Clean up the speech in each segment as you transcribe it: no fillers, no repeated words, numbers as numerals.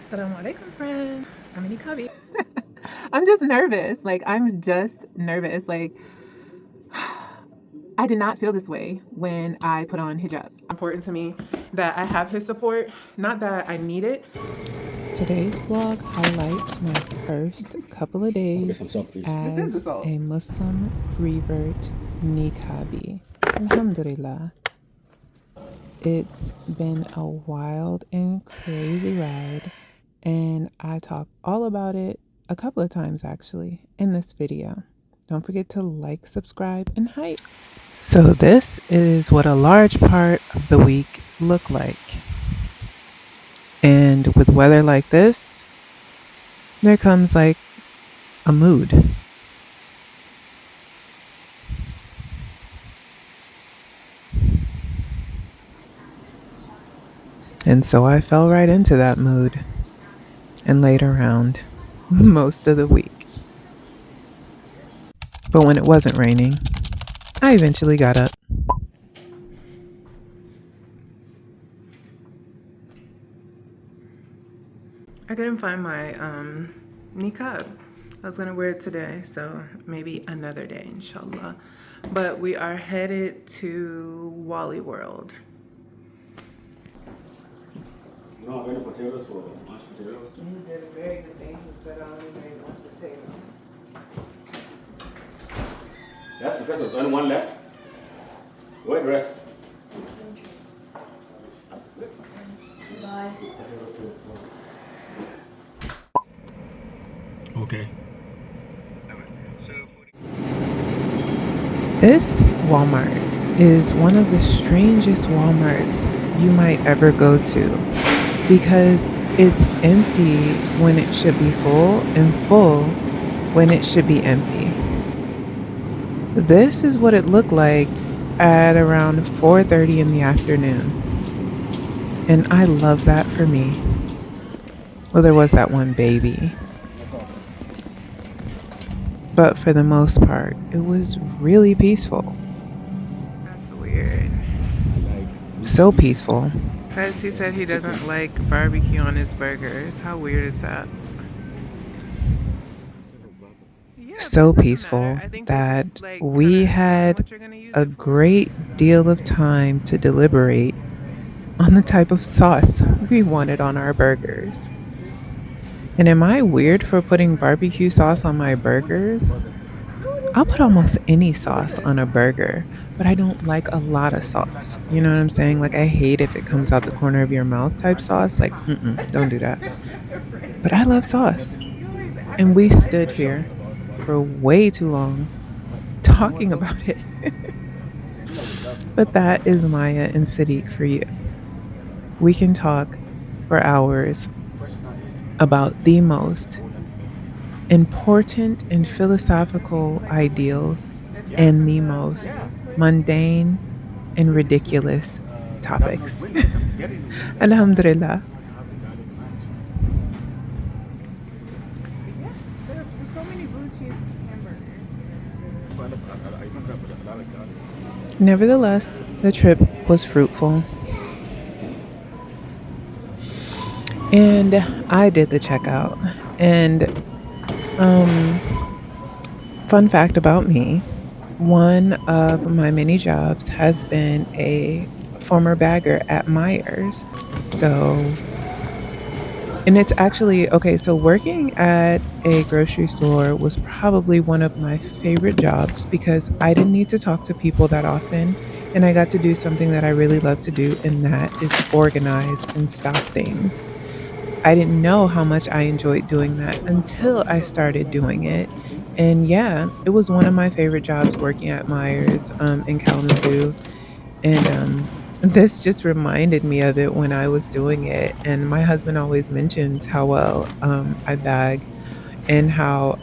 Assalamu alaikum, friend. I'm Niqabi. I'm just nervous. I'm just nervous. I did not feel this way when I put on hijab. Important to me that I have his support, not that I need it. Today's vlog highlights my first couple of days as a Muslim revert Niqabi. Alhamdulillah. It's been a wild and crazy ride, and I talk all about it a couple of times actually in this video. Don't forget to like, subscribe, and hype. So this is what a large part of the week looked like. And with weather like this, there comes like a mood. And so I fell right into that mood and laid around most of the week. But when it wasn't raining, I eventually got up. I couldn't find my niqab. I was gonna wear it today, so maybe another day, inshallah. But we are headed to Wally World. You don't have any potatoes for mashed potatoes? You did a very good thing. You said I only made one potato. That's because there's only one left. Where the rest? That's good. Bye. Okay. This Walmart is one of the strangest Walmarts you might ever go to because it's empty when it should be full and full when it should be empty. This is what it looked like at around 4:30 in the afternoon. And I love that for me. Well, there was that one baby. But for the most part, it was really peaceful. That's weird. So peaceful. Because he said he doesn't like barbecue on his burgers. How weird is that? So peaceful that we had a great deal of time to deliberate on the type of sauce we wanted on our burgers. And am I weird for putting barbecue sauce on my burgers? I'll put almost any sauce on a burger, but I don't like a lot of sauce. You know what I'm saying? Like, I hate if it comes out the corner of your mouth type sauce. Like, don't do that. But I love sauce. And we stood here for way too long talking about it. But that is Maya and Sadiq for you. We can talk for hours about the most important and philosophical ideals and the most mundane and ridiculous topics. Alhamdulillah. Nevertheless, the trip was fruitful. And I did the checkout. And fun fact about me, one of my many jobs has been a former bagger at Myers. And it's actually, okay, so working at a grocery store was probably one of my favorite jobs because I didn't need to talk to people that often. And I got to do something that I really love to do, and that is organize and stock things. I didn't know how much I enjoyed doing that until I started doing it. And yeah, it was one of my favorite jobs working at Myers in Kalamazoo. And this just reminded me of it when I was doing it. And my husband always mentions how well I bag and how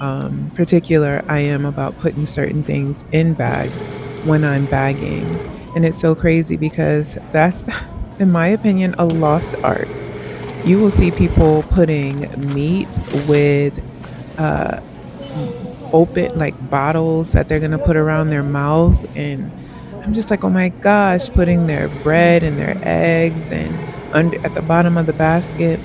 particular I am about putting certain things in bags when I'm bagging. And it's so crazy because that's, in my opinion, a lost art. You will see people putting meat with open like bottles that they're gonna put around their mouth, and I'm just like, oh my gosh, putting their bread and their eggs and under at the bottom of the basket.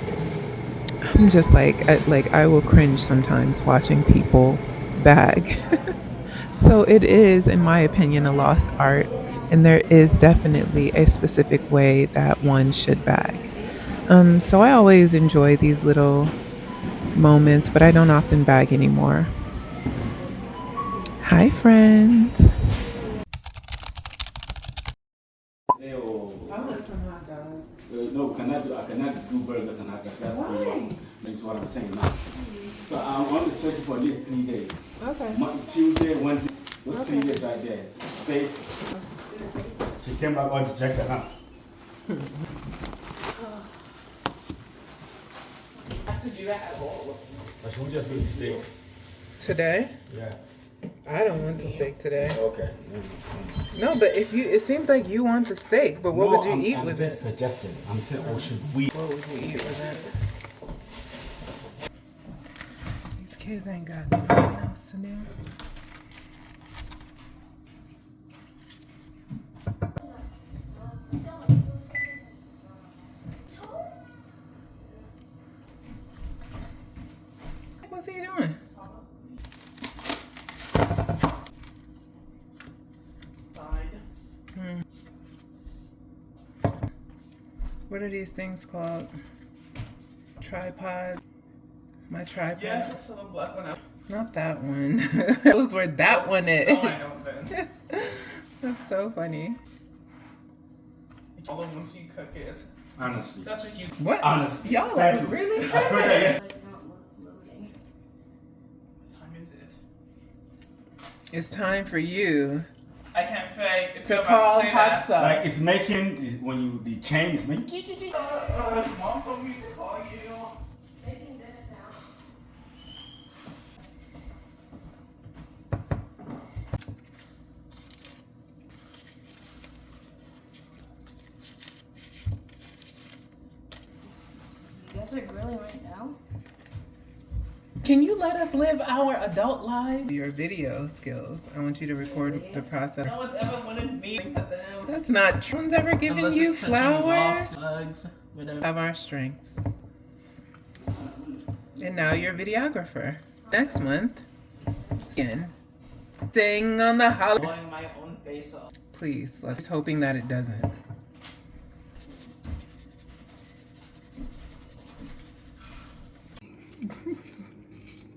I'm just like I will cringe sometimes watching people bag. So it is, in my opinion, a lost art, and there is definitely a specific way that one should bag. So I always enjoy these little moments, but I don't often bag anymore. Hi, friends. I want some hot dogs. No, I cannot do burgers and hot dogs. That's what I'm saying now. So I'm only searching for at least 3 days. Okay. Tuesday, Wednesday, those 3 days right there. Stay. She came back all dejected, huh? I have to do that at all. But she will just eat steak. Today? Yeah. I don't want the steak today. Okay. No, but it seems like you want the steak, but what would you eat with it? Suggesting. I'm saying, oh, should we? What would you eat with it? These kids ain't got nothing else to do. What's he doing? What are these things called? Tripod. My tripod. Yes, it's the black one out. Not that one. Those where that one is. No, I don't then. That's so funny. Although once you cook it, Honestly. such a huge. What? Honestly. Y'all Thank are you. really I heard that yes. What time is it? It's time for you I can't say if to you're call about to say hot that. stuff. Like it's making, when you, the chain is making. Mom told me to call you. You guys are grilling right now? Can you let us live our adult lives? Your video skills. I want you to record the process. No one's ever wanted me for them. That's not true. No one's ever given Unless you it's touching flowers. bugs, whatever. Have our strengths. And now you're a videographer. Next month, again, sing on the holiday. Blowing my own face off. Please, let's hoping that it doesn't.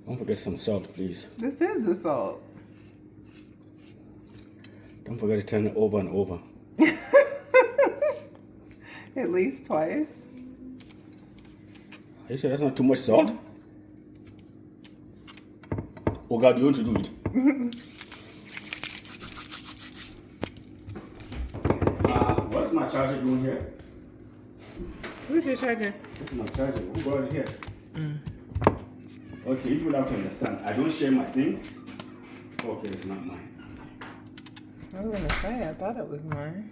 Don't forget some salt, please. This is the salt. Don't forget to turn it over and over. At least twice. Are you sure that's not too much salt? Oh God, you want to do it? What's my charger doing here? Who's your charger? This is my charger. Who brought it here? Okay, you will have to understand. I don't share my things. Okay, it's not mine. I was gonna say, I thought it was mine.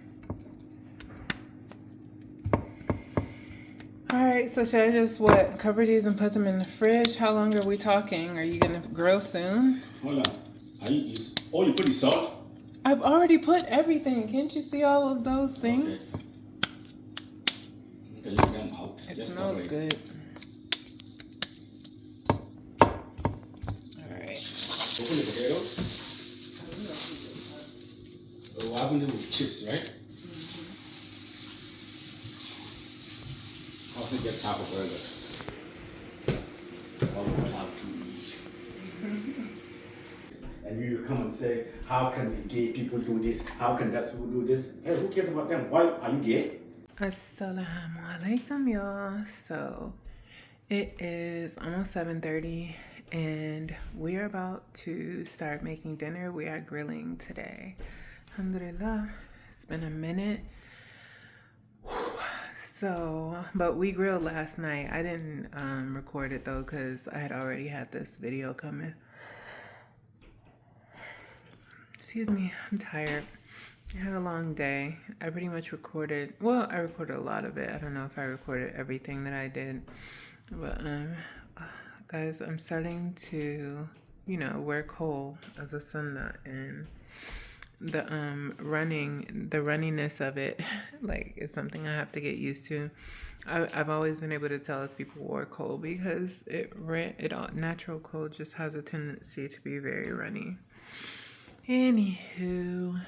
Alright, so should I just, cover these and put them in the fridge? How long are we talking? Are you gonna grill soon? Hold on. You put the salt? I've already put everything. Can't you see all of those things? Okay. Leave them out. It Just smells cover it. good. Alright. Open the potatoes. Oh, what happened with chips, right? Also gets half a burger. Or we'll have two each. And you come and say, how can the gay people do this? How can that people do this? Hey, who cares about them? Why are you gay? Assalamu alaikum, y'all. So it is almost 7:30 and we're about to start making dinner. We are grilling today. Alhamdulillah. It's been a minute. So, but we grilled last night. I didn't record it though because I had already had this video coming. Excuse me, I'm tired. I had a long day. I pretty much recorded, I recorded a lot of it. I don't know if I recorded everything that I did. But guys, I'm starting to, wear kohl as a sunnah, and the runniness of it, like, is something I have to get used to. I've always been able to tell if people wore cold because natural cold just has a tendency to be very runny. Anywho,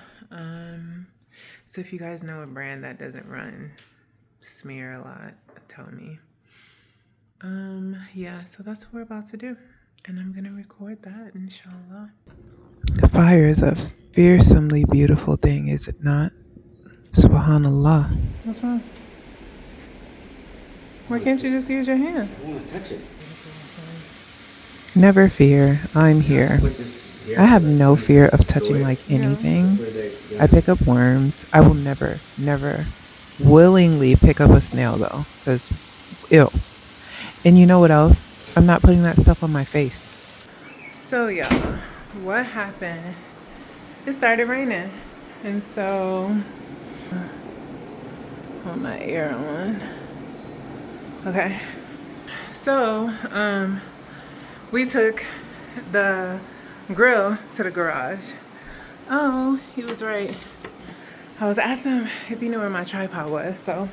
so if you guys know a brand that doesn't run smear a lot, tell me. Yeah, so that's what we're about to do, and I'm gonna record that, inshallah. The fire is a fearsomely beautiful thing, is it not? Subhanallah. What's wrong? Why can't you just use your hand? I want to touch it. Never fear, I'm here. I have no fear of touching like anything. I pick up worms. I will never willingly pick up a snail though, because ew. And you know what else? I'm not putting that stuff on my face. So y'all, what happened? It started raining, and so put my air on. Okay, so we took the grill to the garage. Oh, he was right. I was asking him if he knew where my tripod was. So,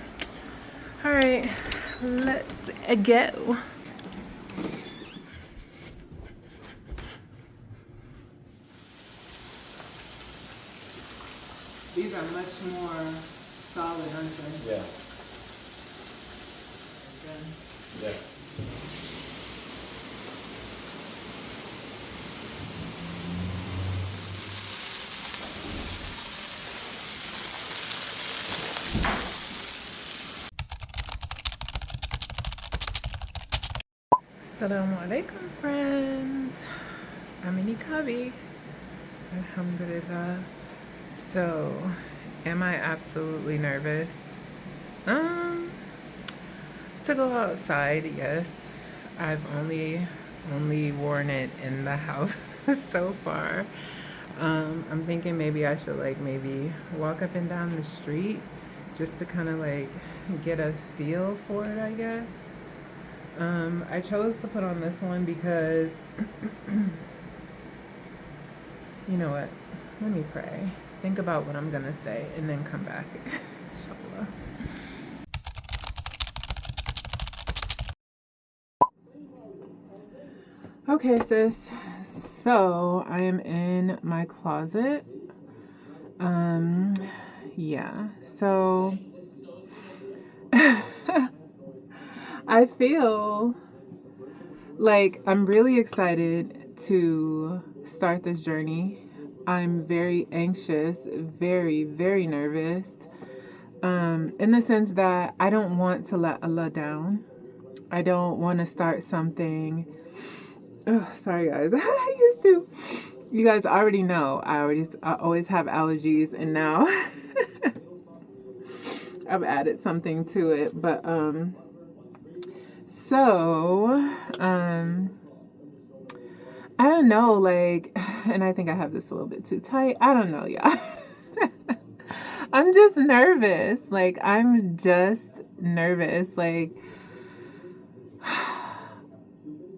all right, let's go. These are much more solid, aren't they? Yeah. Yeah. Assalamu alaikum, friends. I'm in Niqabi. Alhamdulillah. So, am I absolutely nervous? To go outside, yes. I've only worn it in the house so far. I'm thinking maybe I should maybe walk up and down the street just to kind of get a feel for it, I guess. I chose to put on this one because you know what? Let me pray. Think about what I'm gonna say and then come back. Inshallah. Okay, sis. So I am in my closet. Yeah. So I feel like I'm really excited to start this journey. I'm very anxious, very, very nervous. In the sense that I don't want to let Allah down. I don't want to start something. Oh, sorry guys. You guys already know I always have allergies, and now I've added something to it. But I don't know, and I think I have this a little bit too tight. I don't know, y'all. I'm just nervous. I'm just nervous.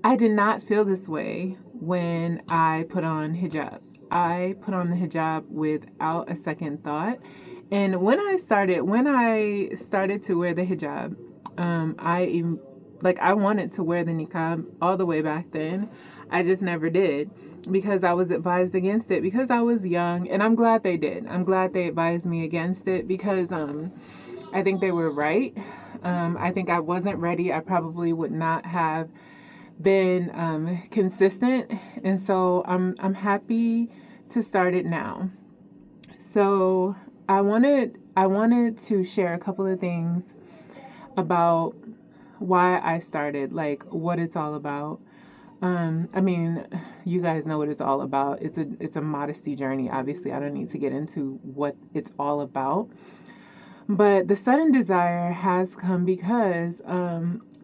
I did not feel this way when I put on hijab. I put on the hijab without a second thought. And when I started to wear the hijab, I wanted to wear the niqab all the way back then. I just never did because I was advised against it because I was young, and I'm glad they did. I'm glad they advised me against it because I think they were right. I think I wasn't ready. I probably would not have been consistent, and so I'm happy to start it now. So I wanted to share a couple of things about why I started, what it's all about. I mean, you guys know what it's all about. It's a modesty journey. Obviously, I don't need to get into what it's all about. But the sudden desire has come because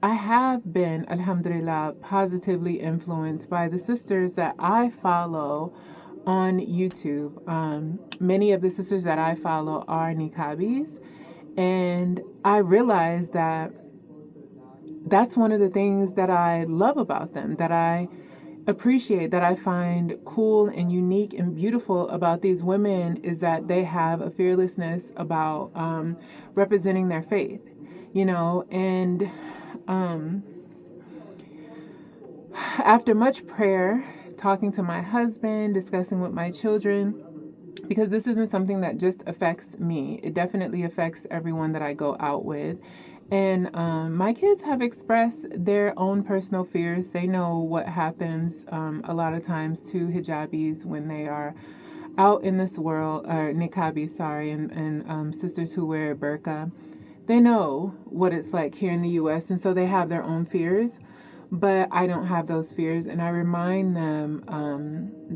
I have been, alhamdulillah, positively influenced by the sisters that I follow on YouTube. Many of the sisters that I follow are niqabis, and I realized that that's one of the things that I love about them, that I appreciate, that I find cool and unique and beautiful about these women is that they have a fearlessness about representing their faith, and after much prayer, talking to my husband, discussing with my children, because this isn't something that just affects me. It definitely affects everyone that I go out with. And my kids have expressed their own personal fears. They know what happens a lot of times to hijabis when they are out in this world, or niqabis, sorry, and sisters who wear burqa. They know what it's like here in the U.S., and so they have their own fears. But I don't have those fears, and I remind them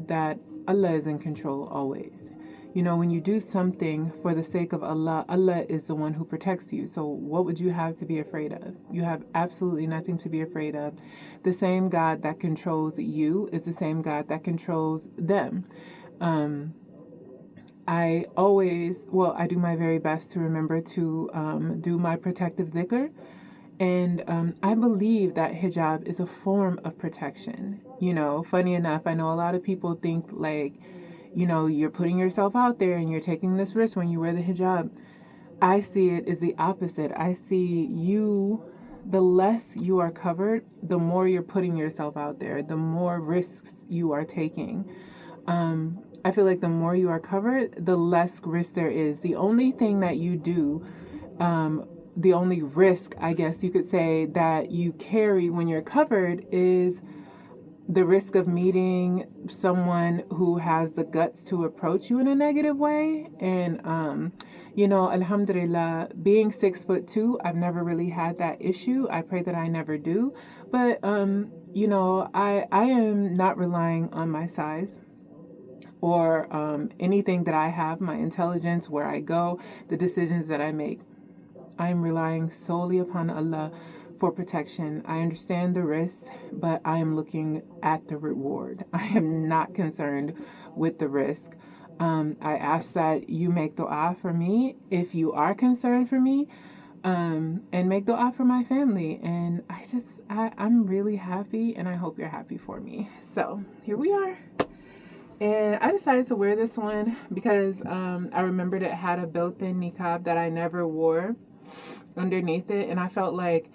that Allah is in control always. When you do something for the sake of Allah, Allah is the one who protects you. So what would you have to be afraid of? You have absolutely nothing to be afraid of. The same God that controls you is the same God that controls them. I do my very best to remember to do my protective dhikr. And I believe that hijab is a form of protection. Funny enough, I know a lot of people think like, you're putting yourself out there and you're taking this risk when you wear the hijab. I see it as the opposite. I see the less you are covered, the more you're putting yourself out there, the more risks you are taking. I feel like the more you are covered, the less risk there is. The only thing that you do, the only risk, I guess you could say, that you carry when you're covered is the risk of meeting someone who has the guts to approach you in a negative way. And, alhamdulillah, being 6'2", I've never really had that issue. I pray that I never do. But, I am not relying on my size or anything that I have, my intelligence, where I go, the decisions that I make. I am relying solely upon Allah for protection. I understand the risks, but I am looking at the reward. I am not concerned with the risk. I ask that you make dua for me if you are concerned for me, and make dua for my family. And I'm really happy, and I hope you're happy for me. So here we are. And I decided to wear this one because I remembered it had a built-in niqab that I never wore underneath it, and I felt like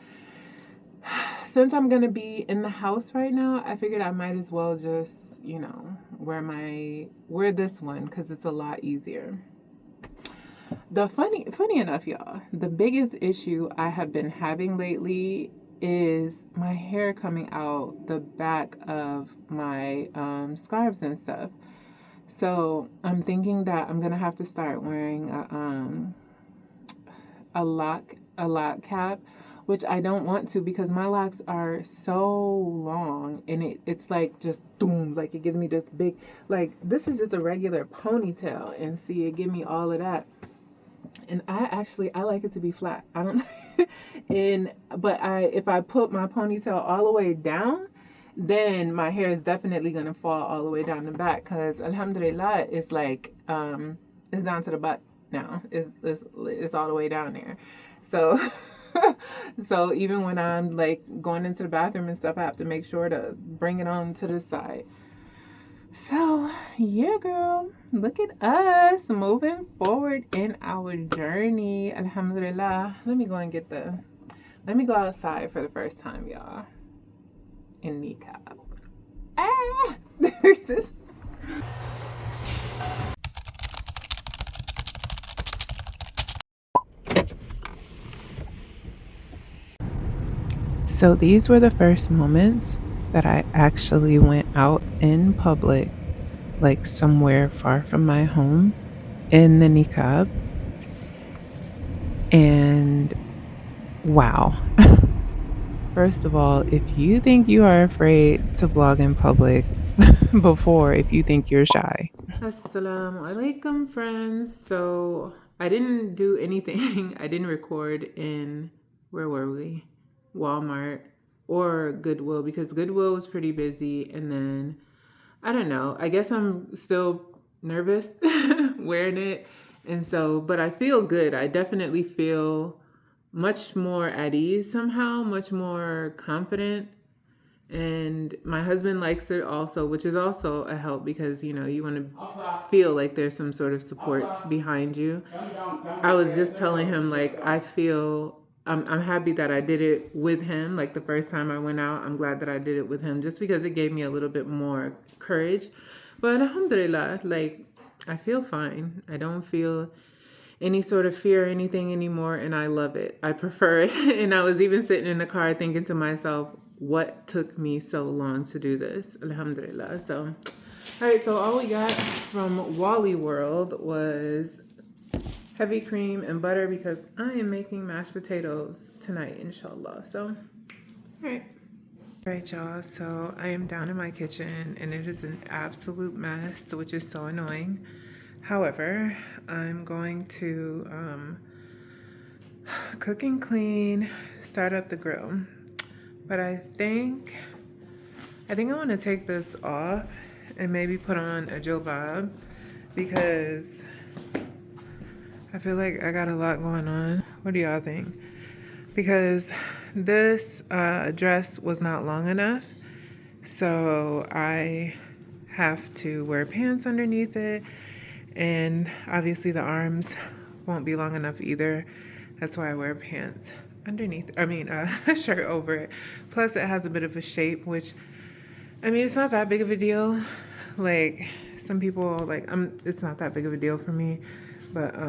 since I'm gonna be in the house right now, I figured I might as well just wear this one because it's a lot easier. The funny enough, y'all, the biggest issue I have been having lately is my hair coming out the back of my scarves and stuff. So I'm thinking that I'm gonna have to start wearing a lock cap, which I don't want to because my locks are so long, and it's like just boom, like it gives me this big, like this is just a regular ponytail, and see, it give me all of that. And I like it to be flat. I don't if I put my ponytail all the way down, then my hair is definitely gonna fall all the way down the back, because alhamdulillah, it's like it's down to the butt now. It's all the way down there. So so even when I'm like going into the bathroom and stuff, I have to make sure to bring it on to the side. So yeah, girl, look at us moving forward in our journey. Alhamdulillah. Let me go outside for the first time, y'all, in Niqab. Ah! So these were the first moments that I actually went out in public, like somewhere far from my home, in the niqab. And wow. First of all, if you think you are afraid to vlog in public if you think you're shy. Assalamu alaikum, friends. So I didn't do anything. I didn't record in, where were we? Walmart or Goodwill, because Goodwill was pretty busy. And then, I don't know, I guess I'm still nervous wearing it. And so, but I feel good. I definitely feel much more at ease somehow, much more confident. And my husband likes it also, which is also a help because you want to feel like there's some sort of support behind you. I was just telling him like I feel I'm happy that I did it with him. Like the first time I went out, I'm glad that I did it with him just because it gave me a little bit more courage. But alhamdulillah, like I feel fine. I don't feel any sort of fear or anything anymore, and I love it. I prefer it. And I was even sitting in the car thinking to myself, what took me so long to do this? Alhamdulillah. So, all right, so all we got from Wally World was heavy cream and butter because I am making mashed potatoes tonight, inshallah. So, all right. All right, y'all. So I am down in my kitchen and it is an absolute mess, which is so annoying. However, I'm going to cook and clean, start up the grill. But I think I want to take this off and maybe put on a jilbab because I feel like I got a lot going on. What do y'all think? Because this dress was not long enough, so I have to wear pants underneath it, and obviously the arms won't be long enough either. That's why I wear pants underneath, a shirt over it. Plus it has a bit of a shape, which, it's not that big of a deal. Like some people, it's not that big of a deal for me, but I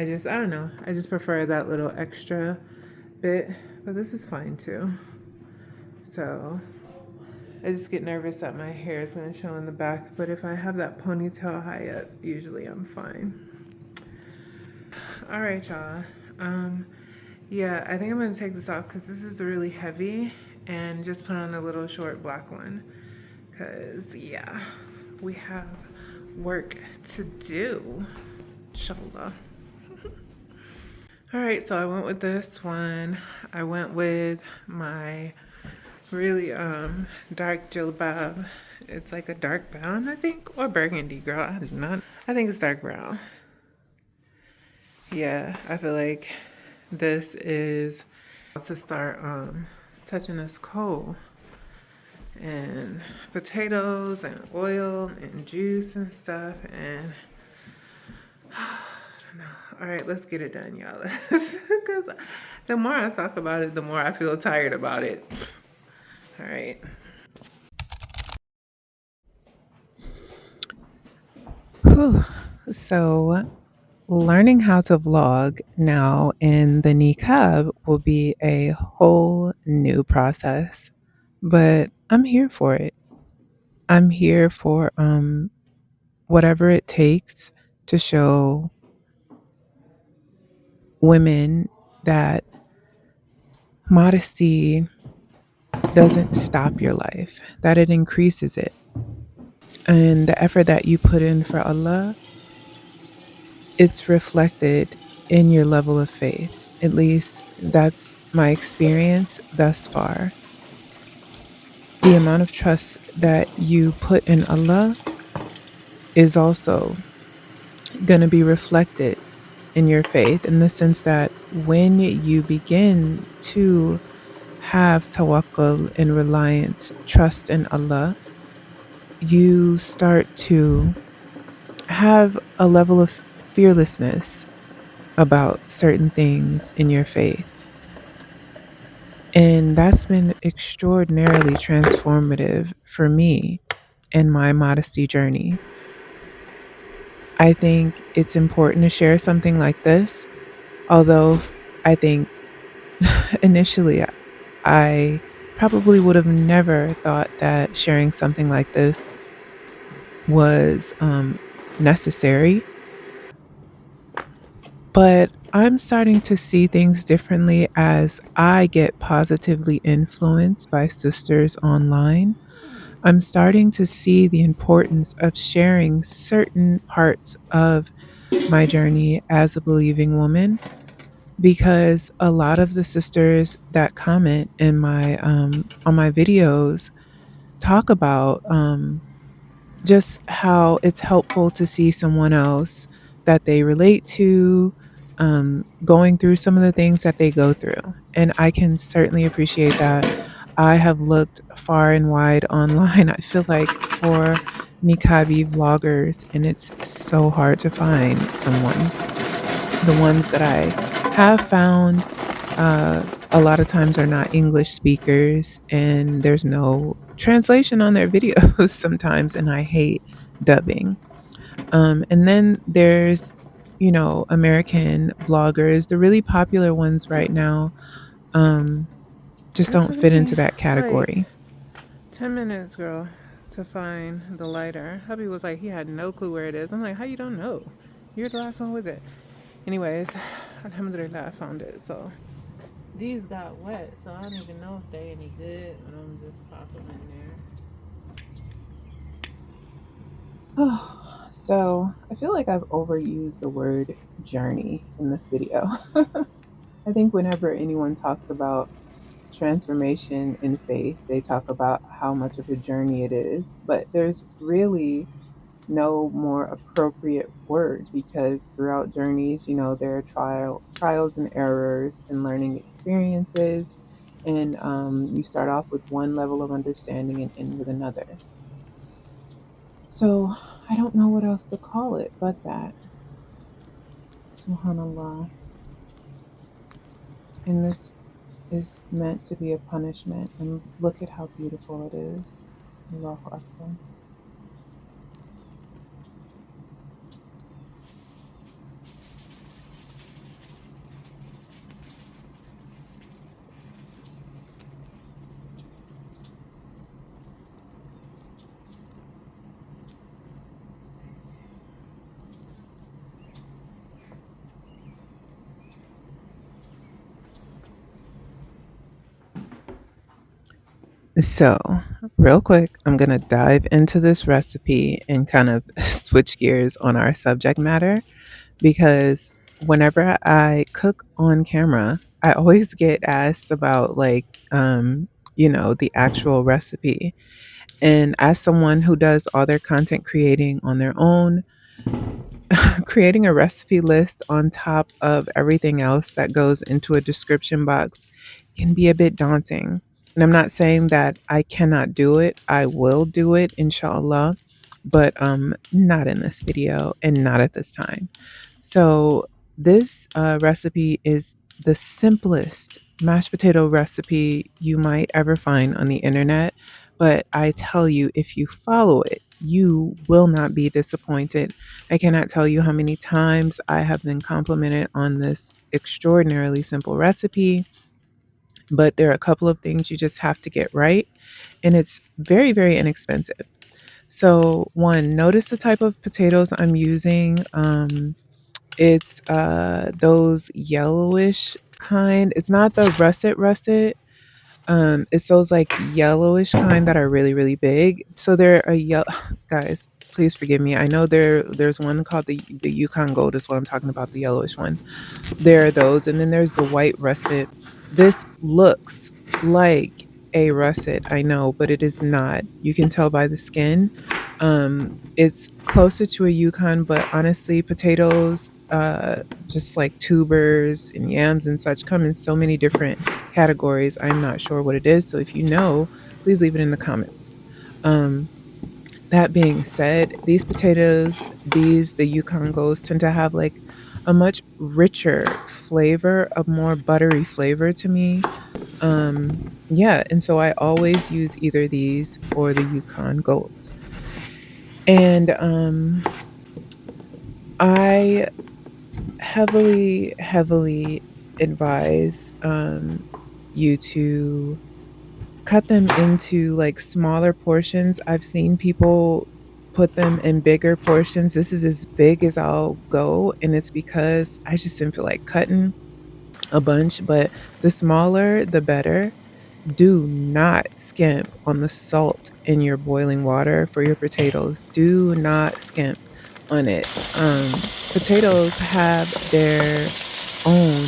don't know. I just prefer that little extra bit, but this is fine too. So I just get nervous that my hair is going to show in the back, but if I have that ponytail high up, usually I'm fine. All right, y'all. Yeah, I think I'm going to take this off because this is really heavy and just put on a little short black one because, yeah, we have work to do, inshallah. All right, so I went with this one. I went with my really dark jilbab. It's like a dark brown, I think, or burgundy, girl. I think it's dark brown. Yeah, I feel like this is to start touching this coal and potatoes and oil and juice and stuff, and I don't know. All right, let's get it done, y'all. Because the more I talk about it, the more I feel tired about it. All right. Whew. So learning how to vlog now in the Niqab will be a whole new process, but I'm here for it. I'm here for whatever it takes to show women that modesty doesn't stop your life, that it increases it. And the effort that you put in for Allah, it's reflected in your level of faith. At least that's my experience thus far. The amount of trust that you put in Allah is also going to be reflected in your faith, in the sense that when you begin to have tawakkul and reliance, trust in Allah, you start to have a level of fearlessness about certain things in your faith. And that's been extraordinarily transformative for me in my modesty journey. I think it's important to share something like this, although I think initially I probably would have never thought that sharing something like this was necessary. But I'm starting to see things differently as I get positively influenced by sisters online. I'm starting to see the importance of sharing certain parts of my journey as a believing woman, because a lot of the sisters that comment in my on my videos talk about just how it's helpful to see someone else that they relate to going through some of the things that they go through. And I can certainly appreciate that. I have looked far and wide online, I feel like, for Niqabi vloggers, and it's so hard to find someone. The ones that I have found, a lot of times are not English speakers, and there's no translation on their videos sometimes, and I hate dubbing. And then there's, American vloggers. The really popular ones right now um, just It don't took fit into me that like category. 10 minutes, girl, to find the lighter. Hubby was like, he had no clue where it is. I'm like, how you don't know? You're the last one with it. Anyways, alhamdulillah, I found it. So these got wet, so I don't even know if they any good, but I'm just pop them in Oh, so I feel like I've overused the word journey in this video. I think whenever anyone talks about transformation in faith, they talk about how much of a journey it is, but there's really no more appropriate word, because throughout journeys, there are trials and errors and learning experiences, and you start off with one level of understanding and end with another. So I don't know what else to call it but that. Subhanallah. And this is meant to be a punishment. And look at how beautiful it is. Allahu Akbar. So, real quick, I'm going to dive into this recipe and kind of switch gears on our subject matter, because whenever I cook on camera, I always get asked about, like, the actual recipe. And as someone who does all their content creating on their own, creating a recipe list on top of everything else that goes into a description box can be a bit daunting. And I'm not saying that I cannot do it. I will do it, inshallah, but not in this video and not at this time. So this recipe is the simplest mashed potato recipe you might ever find on the internet. But I tell you, if you follow it, you will not be disappointed. I cannot tell you how many times I have been complimented on this extraordinarily simple recipe, but there are a couple of things you just have to get right, and it's very, very inexpensive. So, one, notice the type of potatoes I'm using. It's those yellowish kind. It's not the russet. It's those like yellowish kind that are really, really big. So they're a yellow. Guys, please forgive me. I know there's one called the Yukon Gold is what I'm talking about, the yellowish one. There are those, and then there's the white russet. This looks like a russet, I know, but it is not. You can tell by the skin. It's closer to a Yukon, but honestly, potatoes, just like tubers and yams and such, come in so many different categories. I'm not sure what it is, so if you know, please leave it in the comments. Um, that being said, these potatoes, the Yukon Golds, tend to have like a much richer flavor, a more buttery flavor to me. Yeah, and so I always use either these or the Yukon Golds. And I heavily, heavily advise you to cut them into like smaller portions. I've seen people put them in bigger portions. This is as big as I'll go, and it's because I just didn't feel like cutting a bunch, but the smaller the better. Do not skimp on the salt in your boiling water for your potatoes. Do not skimp on it. Potatoes have their own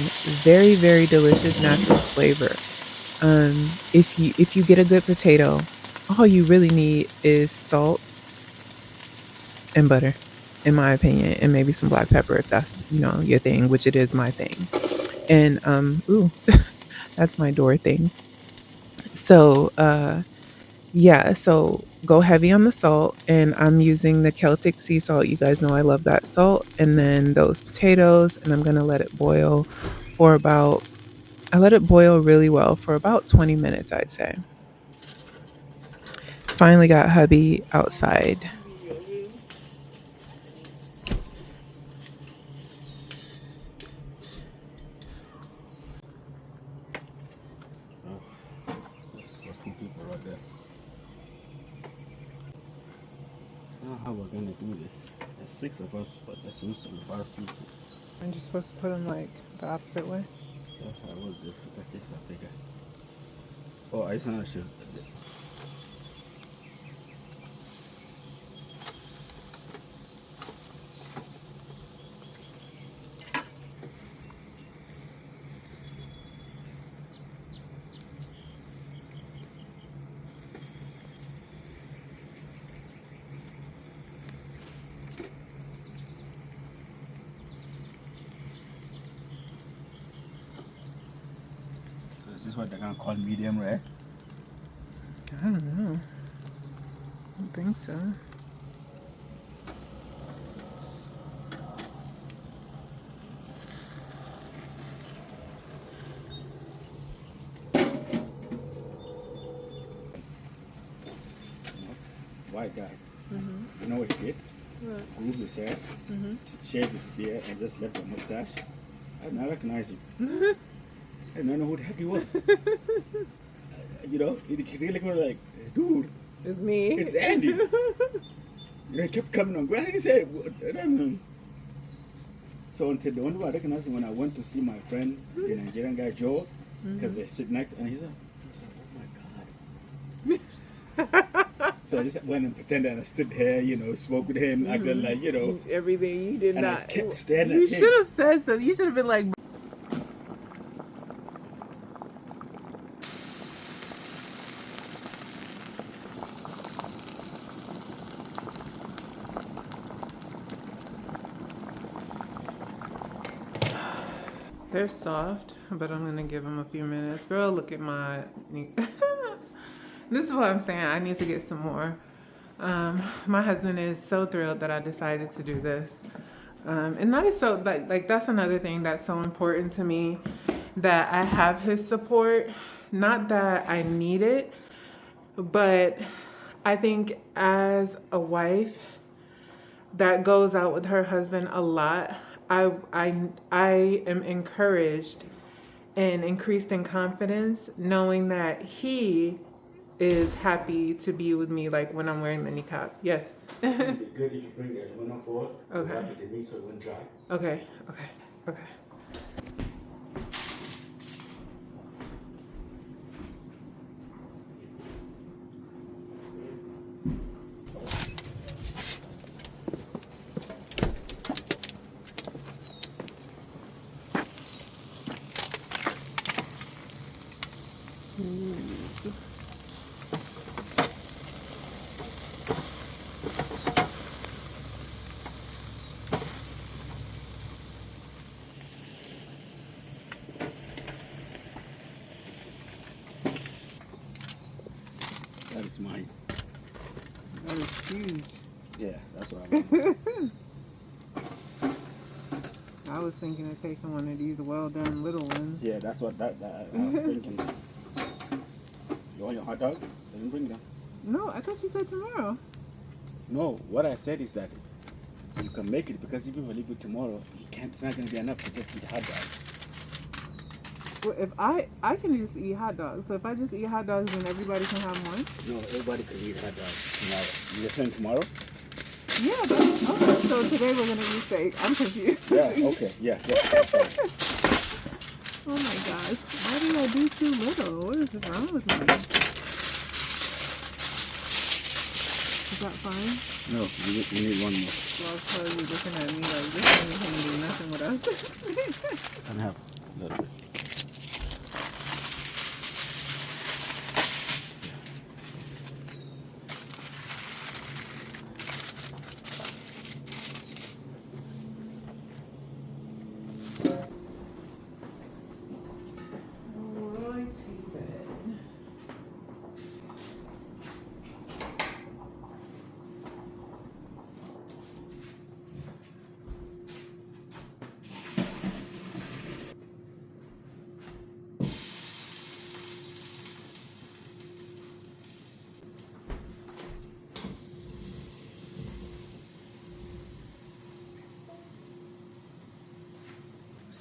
very, very delicious natural flavor. If you get a good potato, all you really need is salt and butter, in my opinion, and maybe some black pepper if that's your thing, which it is my thing. And ooh, that's my door thing. So, yeah, so go heavy on the salt, and I'm using the Celtic sea salt. You guys know I love that salt. And then those potatoes, and I'm gonna let it boil for about, I let it boil really well for about 20 minutes, I'd say. Finally got hubby outside. Oh, that's for two people right there. I don't know how we're gonna do this. There's 6 of us, but there's usually 5 pieces. And you're supposed to put them like the opposite way. That's how I will do because this is bigger. Oh, I not sure. This is what they're gonna call medium rare. I don't know. I don't think so. White guy. You know what he did? What? Grew his hair, shaved his beard, and just left a mustache. I didn't recognize him. I didn't know who the heck he was. You know, he really was like, dude, It's me. it's Andy. You know, he kept coming on. What did he say? I don't know. So until the only way I recognized him when I went to see my friend, the Nigerian guy Joe, because they sit next, and he said, "Oh my God." So I just went and pretended I stood there, you know, smoked with him, acted like, you know, Everything you did and not. I kept staring You at him. should have said so. You should have been like. They're soft, but I'm gonna give them a few minutes. Girl, look at my. This is what I'm saying. I need to get some more. My husband is so thrilled that I decided to do this. And that is so like that's another thing that's so important to me, that I have his support. Not that I need it, but I think as a wife that goes out with her husband a lot, I am encouraged and increased in confidence knowing that he is happy to be with me, like when I'm wearing the niqab. Yes. It'd be good if you bring the aluminum foil, Okay. wrap it in it so it won't dry. Okay. Okay. Okay. That is mine. That is huge. Yeah, that's what I want. I was thinking of taking one of these well done little ones. Yeah, that's what that I was thinking. You want your hot dogs? Then bring them. No, I thought you said tomorrow. No, what I said is that you can make it because if you leave it tomorrow, you can't. It's not going to be enough to just eat hot dogs. Well, if I can just eat hot dogs. So if I just eat hot dogs, then everybody can have one. No, everybody can eat hot dogs tomorrow. You're saying tomorrow? Yeah, but okay. So today we're gonna eat steak. I'm confused. Yeah. Okay. Yeah. That's fine. Oh my gosh. Why did I do too little? What is wrong with me? Is that fine? No, you need one more. Well, I'll tell you looking at me like this thing can't do nothing without us. And have a little bit.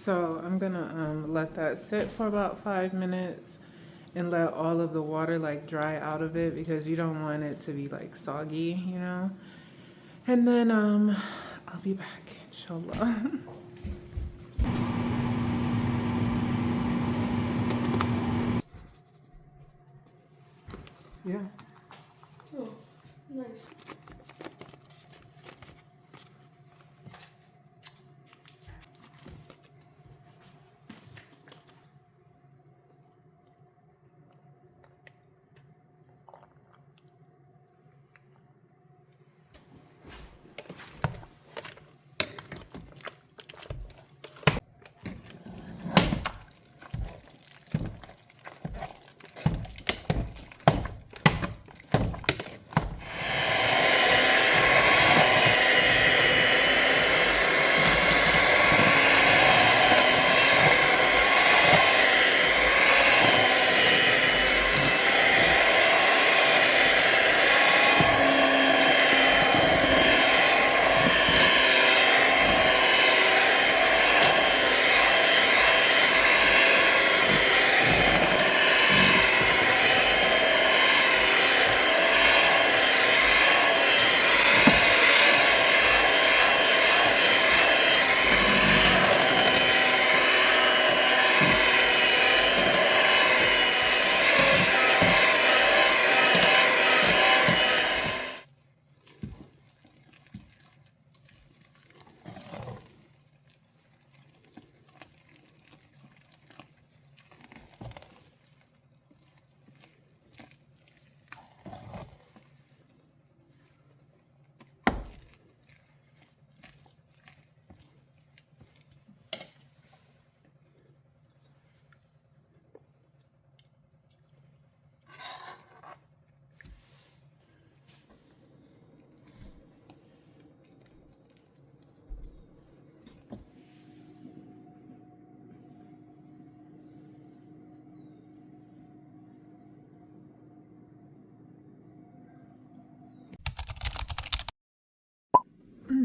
So I'm gonna let that sit for about 5 minutes and let all of the water like dry out of it, because you don't want it to be like soggy, you know. And then I'll be back, inshallah. Yeah. Oh, nice.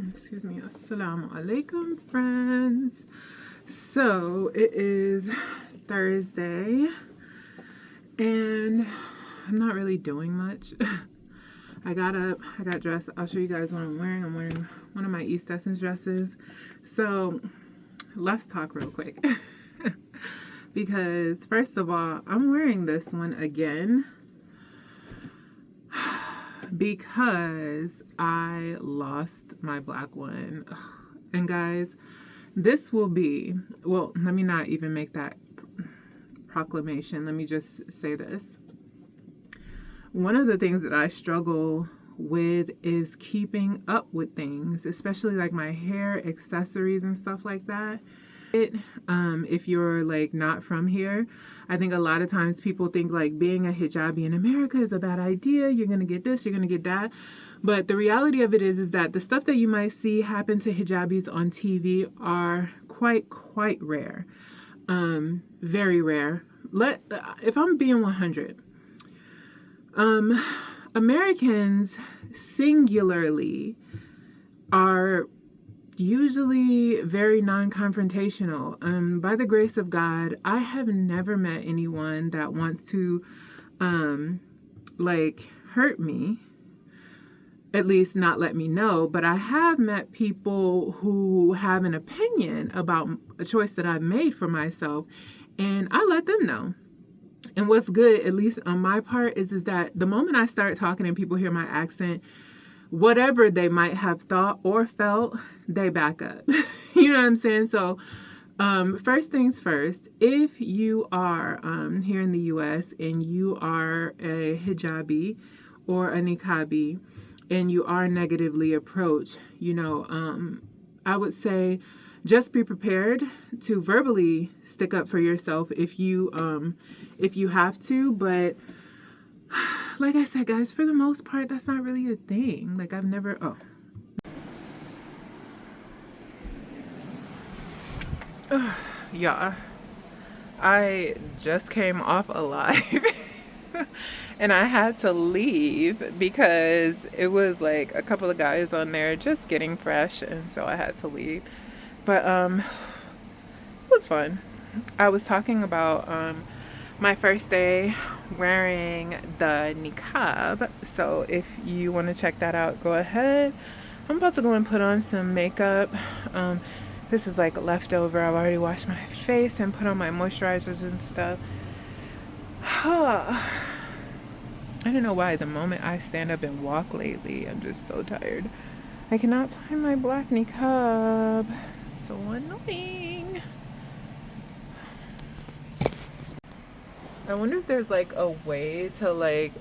Excuse me. Assalamu alaikum, friends. So it is Thursday and I'm not really doing much. I got up, I got dressed. I'll show you guys what I'm wearing. I'm wearing one of my East Essence dresses. So let's talk real quick. Because first of all, I'm wearing this one again because I lost my black one. And guys, this will be, well, let me not even make that proclamation. Let me just say this. One of the things that I struggle with is keeping up with things, especially like my hair, accessories, and stuff like that. If you're like not from here, I think a lot of times people think like being a hijabi in America is a bad idea. You're gonna get this, you're gonna get that. But the reality of it is that the stuff that you might see happen to hijabis on TV are quite rare. Very rare. If I'm being 100, Americans singularly are usually very non-confrontational. By the grace of God, I have never met anyone that wants to like hurt me, at least not let me know. But I have met people who have an opinion about a choice that I've made for myself, and I let them know. And what's good, at least on my part, is that the moment I start talking and people hear my accent, whatever they might have thought or felt, they back up. You know what I'm saying? So first things first, if you are here in the US and you are a hijabi or a niqabi and you are negatively approached, you know, I would say just be prepared to verbally stick up for yourself if you have to. But like I said, guys, for the most part, that's not really a thing. Like I've never, yeah, I just came off a live and I had to leave because it was like a couple of guys on there just getting fresh, and so I had to leave. But was fun. I was talking about my first day wearing the niqab. So if you want to check that out, go ahead. I'm about to go and put on some makeup. This is like leftover. I've already washed my face and put on my moisturizers and stuff. I don't know why the moment I stand up and walk lately, I'm just so tired. I cannot find my black niqab. So annoying. I wonder if there's like a way to like,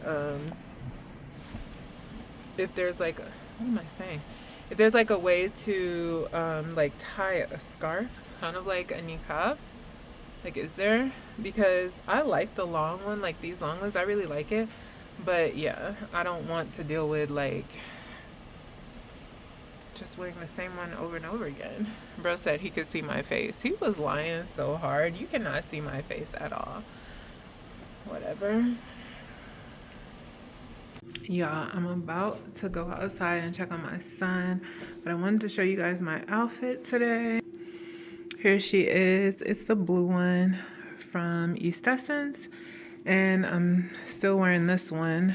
if there's like, what am I saying? If there's like a way to like tie a scarf, kind of like a niqab. Like, is there? Because I like the long one, like these long ones, I really like it. But yeah, I don't want to deal with like just wearing the same one over and over again. Bro said he could see my face. He was lying so hard. You cannot see my face at all. Whatever. Yeah, I'm about to go outside and check on my son, but I wanted to show you guys my outfit today. Here she is. It's the blue one from East Essence, and I'm still wearing this one.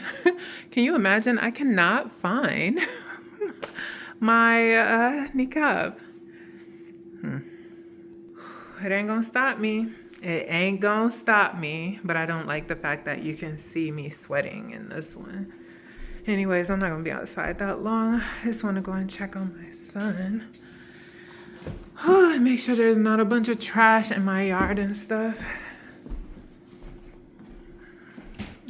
Can you imagine? I cannot find my niqab. It ain't gonna stop me. It ain't gonna stop me, but I don't like the fact that you can see me sweating in this one. Anyways, I'm not gonna be outside that long. I just wanna go and check on my son. Make sure there's not a bunch of trash in my yard and stuff.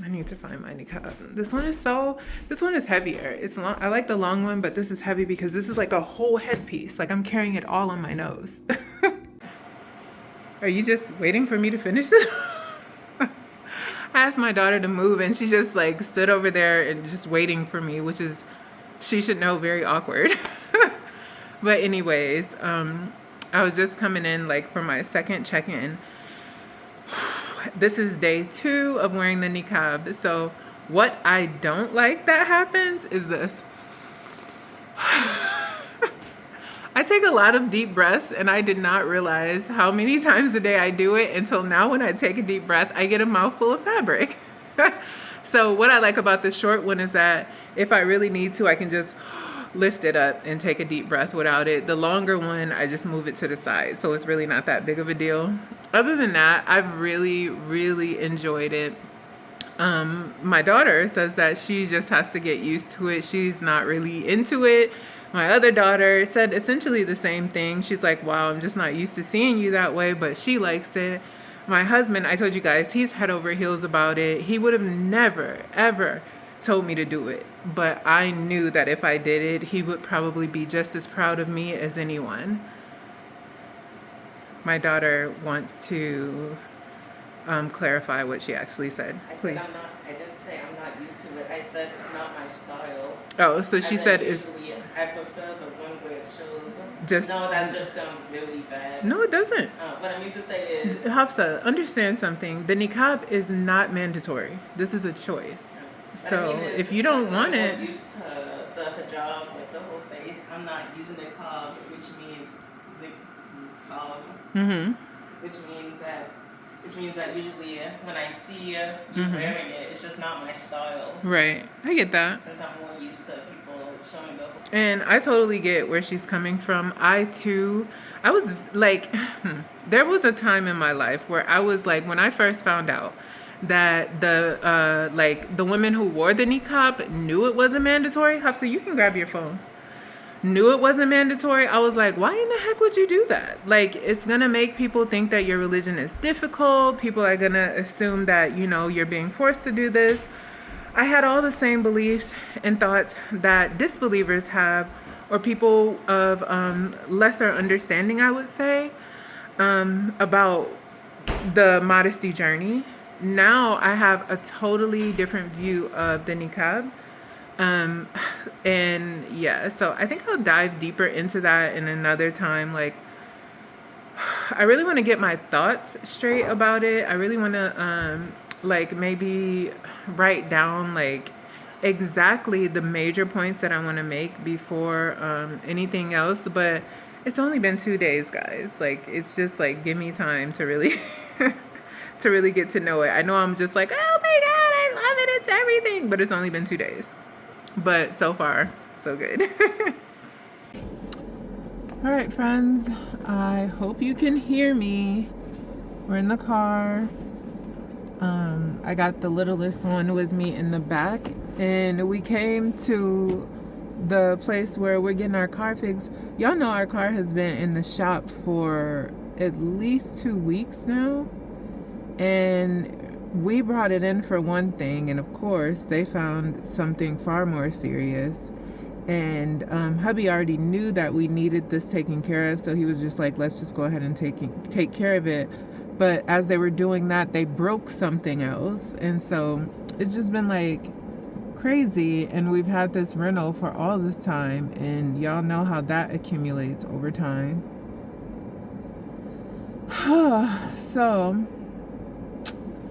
I need to find my niqab. This one is heavier. It's long. I like the long one, but this is heavy because this is like a whole headpiece. Like I'm carrying it all on my nose. Are you just waiting for me to finish this? I asked my daughter to move and she just like stood over there and just waiting for me, which is, she should know, very awkward. But anyways, I was just coming in like for my second check-in. This is day 2 of wearing the niqab. So what I don't like that happens is this. I take a lot of deep breaths and I did not realize how many times a day I do it until now. When I take a deep breath, I get a mouthful of fabric. So what I like about the short one is that if I really need to, I can just lift it up and take a deep breath without it. The longer one, I just move it to the side. So it's really not that big of a deal. Other than that, I've really, really enjoyed it. My daughter says that she just has to get used to it. She's not really into it. My other daughter said essentially the same thing. She's like, wow, I'm just not used to seeing you that way, but she likes it. My husband, I told you guys, he's head over heels about it. He would have never, ever told me to do it. But I knew that if I did it, he would probably be just as proud of me as anyone. My daughter wants to clarify what she actually said. Please. I didn't say I'm not used to it. I said it's not my style. Oh, so she said it's... I prefer the one where it shows. Just, no, that just sounds really bad. No, it doesn't. What I mean to say is... Hafsa, understand something. The niqab is not mandatory. This is a choice. So if you don't want it... I'm used to the hijab with the whole face. I'm not using the niqab, which means Mm-hmm. Which means that usually when I see you wearing it, it's just not my style. Right. I get that. Since I'm more used to people showing the whole... And I totally get where she's coming from. I was like, there was a time in my life where I was like, when I first found out that the women who wore the niqab knew it wasn't mandatory. Hafsa, you can grab your phone. Knew it wasn't mandatory. I was like, why in the heck would you do that? Like, it's gonna make people think that your religion is difficult. People are gonna assume that, you know, you're being forced to do this. I had all the same beliefs and thoughts that disbelievers have, or people of lesser understanding, I would say, about the modesty journey. Now I have a totally different view of the niqab. And yeah, so I think I'll dive deeper into that in another time. Like, I really want to get my thoughts straight about it. I really want to, like, maybe write down, like, exactly the major points that I want to make before, anything else. But It's only been 2 days, guys. Like, it's just like, give me time to really to really get to know it. I know I'm just like, oh my god, I love it, it's everything, but it's only been 2 days. But so far, so good. All right, friends, I hope you can hear me. We're in the car. I got the littlest one with me in the back, and we came to the place where we're getting our car fixed. Y'all know our car has been in the shop for at least 2 weeks now, and we brought it in for one thing, and of course they found something far more serious. And hubby already knew that we needed this taken care of, so he was just like, let's just go ahead and take care of it. But as they were doing that, they broke something else, and so it's just been like crazy. And we've had this rental for all this time, and y'all know how that accumulates over time. So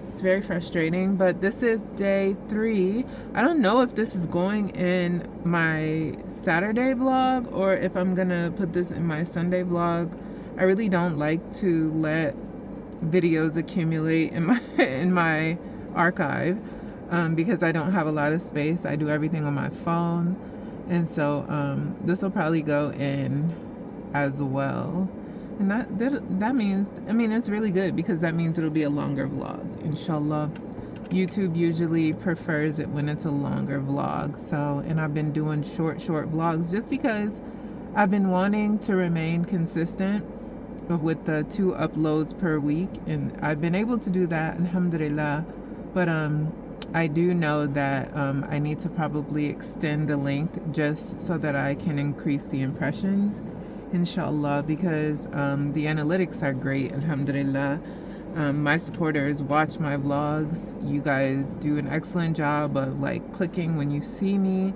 it's very frustrating, but this is day 3. I don't know if this is going in my Saturday vlog or if I'm gonna put this in my Sunday vlog. I really don't like to let videos accumulate in my archive because I don't have a lot of space. I do everything on my phone, and so this will probably go in as well. And that means, I mean, it's really good because that means it'll be a longer vlog, inshallah. YouTube usually prefers it when it's a longer vlog. So, and I've been doing short vlogs just because I've been wanting to remain consistent with the 2 uploads per week, and I've been able to do that, alhamdulillah. But I do know that I need to probably extend the length just so that I can increase the impressions, inshallah, because the analytics are great, alhamdulillah. My supporters watch my vlogs. You guys do an excellent job of like clicking when you see me,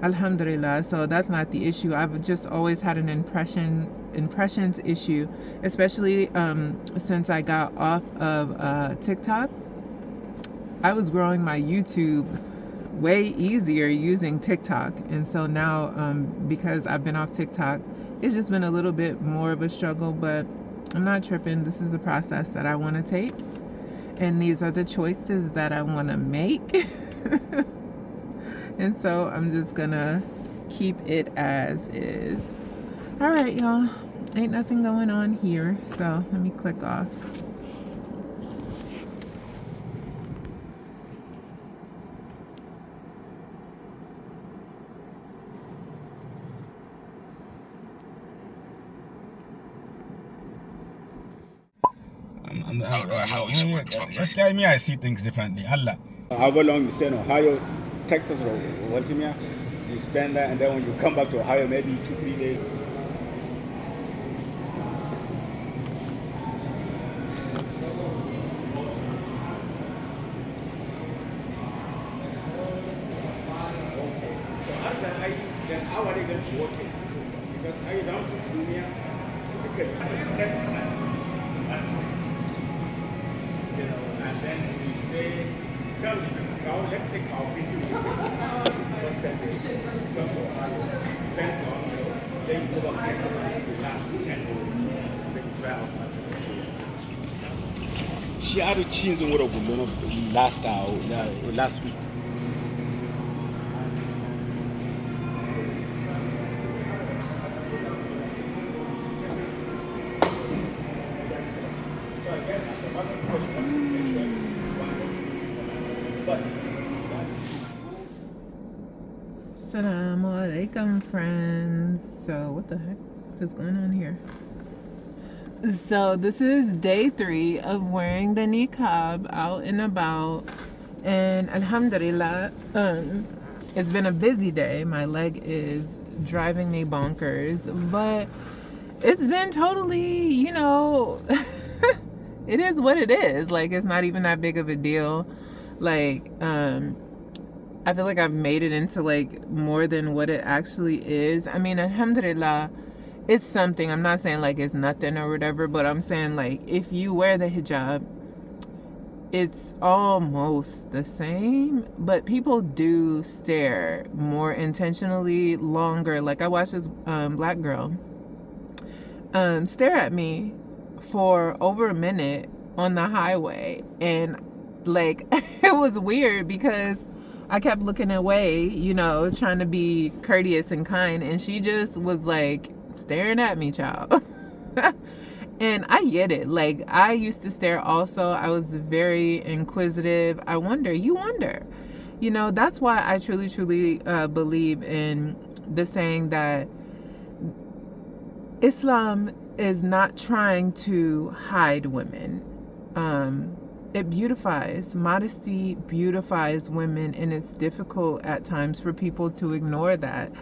alhamdulillah. So that's not the issue. I've just always had an impressions issue, especially since I got off of TikTok. I was growing my YouTube way easier using TikTok, and so now because I've been off TikTok, it's just been a little bit more of a struggle, but I'm not tripping. This is the process that I want to take, and these are the choices that I want to make. And so I'm just gonna keep it as is. All right, y'all, ain't nothing going on here, so let me click off. This guy, me, I see things differently. Allah. However long you stay in Ohio, Texas, or Baltimore, you spend that, and then when you come back to Ohio, maybe 2-3 days. Then how are they going to work it? Because are you down to Jumia? You know, and then we stay. Tell me, let's say how 50 we take first 10 days, come to Ohio, spend Ohio, then you go back to Texas and the last 10 days, and then you travel. She had a cheese in what last week. Assalamu alaikum, friends. So what the heck is going on here? So this is day 3 of wearing the niqab out and about, and alhamdulillah, it's been a busy day. My leg is driving me bonkers, but it's been totally, you know, it is what it is. Like, it's not even that big of a deal. Like, I feel like I've made it into like more than what it actually is. I mean, alhamdulillah, it's something. I'm not saying like it's nothing or whatever, but I'm saying like if you wear the hijab, it's almost the same, but people do stare more intentionally longer. Like, I watched this black girl. stare at me for over a minute on the highway. And like, it was weird because I kept looking away, you know, trying to be courteous and kind. And she just was like staring at me, child. And I get it. Like, I used to stare also. I was very inquisitive. I wonder, you wonder. You know, that's why I truly, truly believe in the saying that Islam is not trying to hide women. It beautifies. Modesty beautifies women, and it's difficult at times for people to ignore that.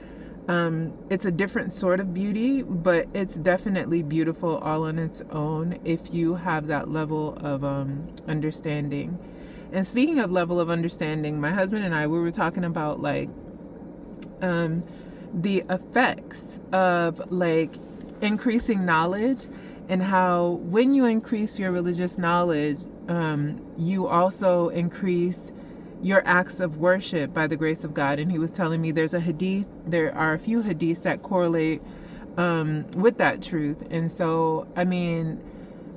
It's a different sort of beauty, but it's definitely beautiful all on its own if you have that level of understanding. And speaking of level of understanding, my husband and I, we were talking about like the effects of like increasing knowledge, and how when you increase your religious knowledge, you also increase your acts of worship by the grace of God. And he was telling me there are a few hadiths that correlate with that truth. And so, I mean,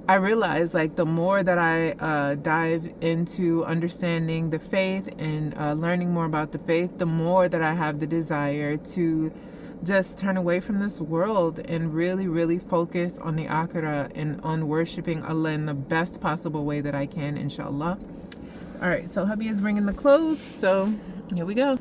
I realized like the more that I dive into understanding the faith and learning more about the faith, the more that I have the desire to just turn away from this world and really, really focus on the akhirah and on worshiping Allah in the best possible way that I can, inshallah. All right, so hubby is bringing the clothes, so here we go.